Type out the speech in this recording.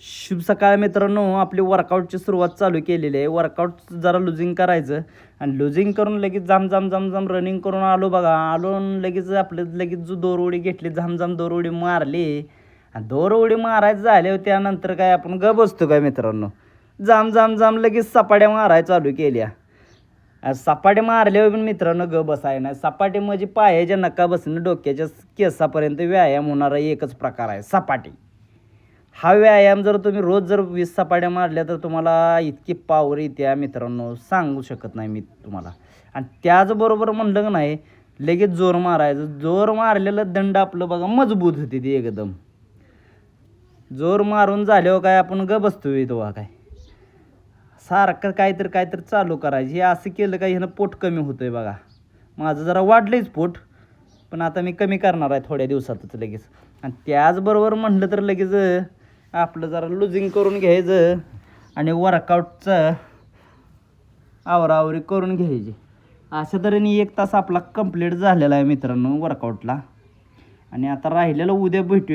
शुभ सकाळ मित्रांनो. आपली वर्कआउटची सुरुवात चालू केलेली आहे. वर्कआउट जरा लुझिंग करायचं आणि लुझिंग करून लगेच जाम जाम जाम जाम रनिंग करून आलो बघा. आलो आणि लगेच आपलं लगेच जो दोरउडी घेतली, जाम जाम दोरउडी मारली आणि दोरउडी मारायचं झाले त्यानंतर काय आपण बसतो काय मित्रांनो. जाम जाम जाम लगेच सपाट्या मारायला चालू केल्या. सपाटे मारल्यावर पण मित्रांनो बसाय नाही. सपाटे म्हणजे पायाच्या नकापासून डोक्याच्या केसापर्यंत व्यायाम होणारा एकच प्रकार आहे, सपाटी. हा व्यायाम जर तुम्ही रोज जर 20 सपाट्या मारल्या तर तुम्हाला इतकी पॉवर येते मित्रांनो, सांगू शकत नाही मी तुम्हाला. आणि त्याचबरोबर म्हणलं का नाही, लगेच जोर मारायचं. जोर मारलेलं दंड आपलं बघा मजबूत होते ती एकदम. जोर मारून झाल्यावर काय आपण बसतोय तेव्हा काय सारखं काहीतरी चालू करायचं. हे असं केलं का ह्यानं पोट कमी होतंय बघा. माझं जरा वाढलंच पोट, पण आता मी कमी करणार आहे थोड्या दिवसातच लगेच. आणि त्याचबरोबर म्हटलं तर लगेच आपलं जरा लुझिंग करून घ्यायचं आणि वर्कआउटचं आवराआवरी करून घ्यायची. अशा तऱ्हेने 1 तास आपला कंप्लीट झालेला आहे मित्रांनो वर्कआउटला. आणि आता राहिलेलं उद्या भेटू.